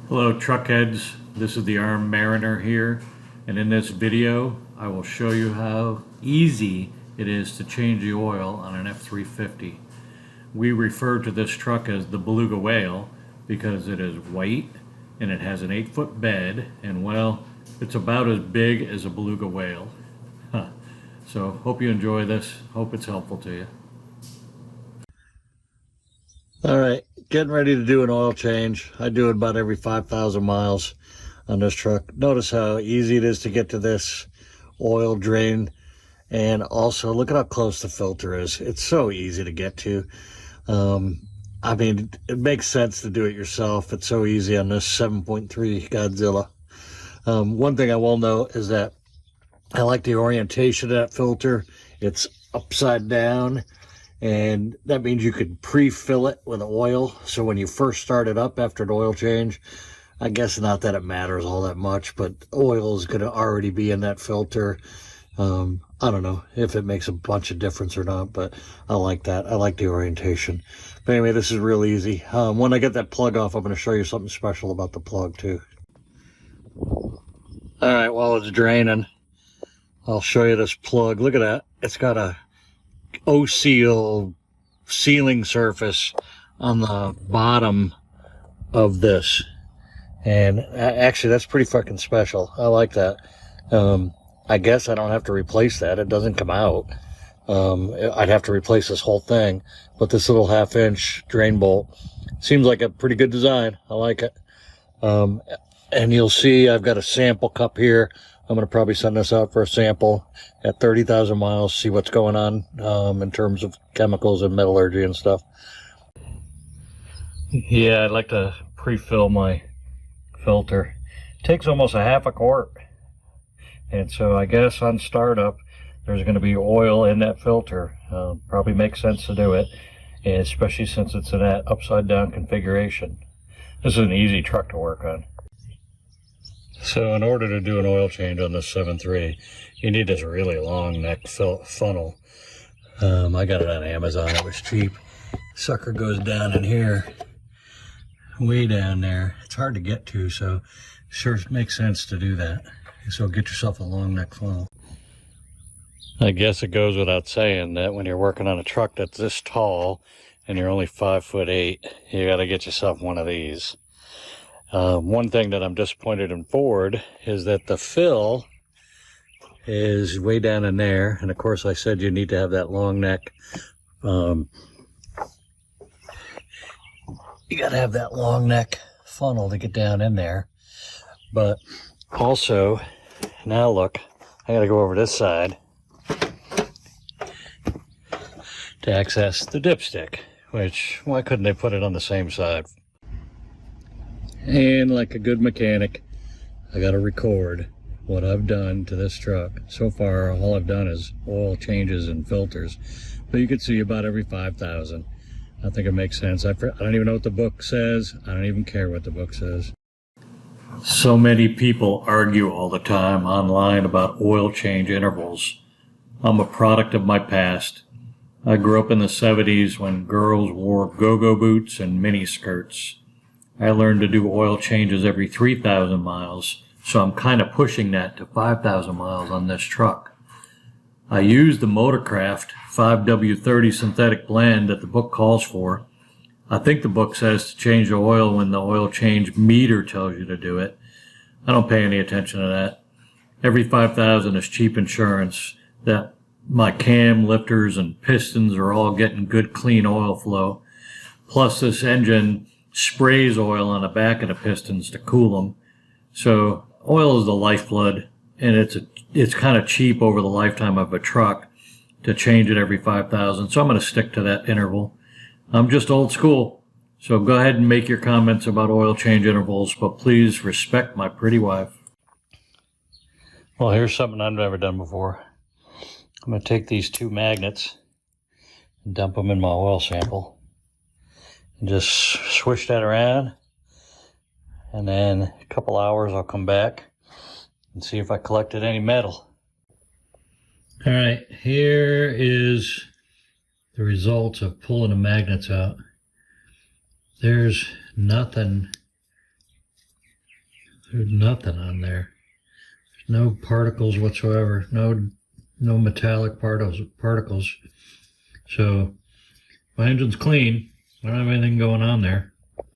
Hello truckheads, this is the Armed Mariner here, and in this video I will show you how easy it is to change the oil on an F350. We refer to this truck as the Beluga Whale because it is white and it has an 8-foot bed, and well, it's about as big as a beluga whale. So hope you enjoy this, hope it's helpful to you. All right, getting ready to do an oil change. I do it about every 5,000 miles on this truck. Notice how easy it is to get to this oil drain. And also, look at how close the filter is. It's so easy to get to. I mean, it makes sense to do it yourself. It's so easy on this 7.3 Godzilla. One thing I will note is that I like the orientation of that filter. It's upside down. And that means you could pre-fill it with oil. So when you first start it up after the oil change, I guess not that it matters all that much, but oil is going to already be in that filter. I don't know if it makes a bunch of difference or not, but I like that. I like the orientation. But anyway, this is real easy. When I get that plug off, I'm going to show you something special about the plug too. All right, while it's draining, I'll show you this plug. Look at that. It's got a O-seal sealing surface on the bottom of this, and actually that's pretty fucking special. I like that. I guess I don't have to replace that. It doesn't come out. I'd have to replace this whole thing, but this little 1/2-inch drain bolt seems like a pretty good design. I like it. And you'll see I've got a sample cup here. I'm going to probably send this out for a sample at 30,000 miles, see what's going on in terms of chemicals and metallurgy and stuff. Yeah, I'd like to pre-fill my filter. It takes almost a 1/2 quart. And so I guess on startup, there's going to be oil in that filter. Probably makes sense to do it, and especially since it's in that upside down configuration. This is an easy truck to work on. So in order to do an oil change on this 7.3, you need this really long neck funnel. I got it on Amazon. It was cheap. Sucker goes down in here, way down there. It's hard to get to, so sure makes sense to do that. So get yourself a long neck funnel. I guess it goes without saying that when you're working on a truck that's this tall and you're only 5'8", you got to get yourself one of these. One thing that I'm disappointed in Ford is that the fill is way down in there. And of course I said you need to have that long neck. You got to have that long neck funnel to get down in there. But also, now look, I got to go over this side to access the dipstick, which, why couldn't they put it on the same side? And like a good mechanic, I got to record what I've done to this truck. So far, all I've done is oil changes and filters. But you can see about every 5,000. I think it makes sense. I don't even know what the book says. I don't even care what the book says. So many people argue all the time online about oil change intervals. I'm a product of my past. I grew up in the 70s when girls wore GoGo boots and mini skirts. I learned to do oil changes every 3,000 miles, so I'm kind of pushing that to 5,000 miles on this truck. I use the Motorcraft 5W30 synthetic blend that the book calls for. I think the book says to change the oil when the oil change meter tells you to do it. I don't pay any attention to that. Every 5,000 is cheap insurance that my cam, lifters, and pistons are all getting good clean oil flow. Plus this engine sprays oil on the back of the pistons to cool them. So oil is the lifeblood, and it's kind of cheap over the lifetime of a truck to change it every 5,000. So I'm going to stick to that interval. I'm just old school. So go ahead and make your comments about oil change intervals, but please respect my pretty wife. Well, here's something I've never done before. I'm going to take these 2 magnets and dump them in my oil sample. And just swish that around. And then a couple hours I'll come back and see if I collected any metal. All right, here is the results of pulling the magnets out. There's nothing There's nothing on there. There's no particles whatsoever. No metallic particles. So my engine's clean. I don't have anything going on there.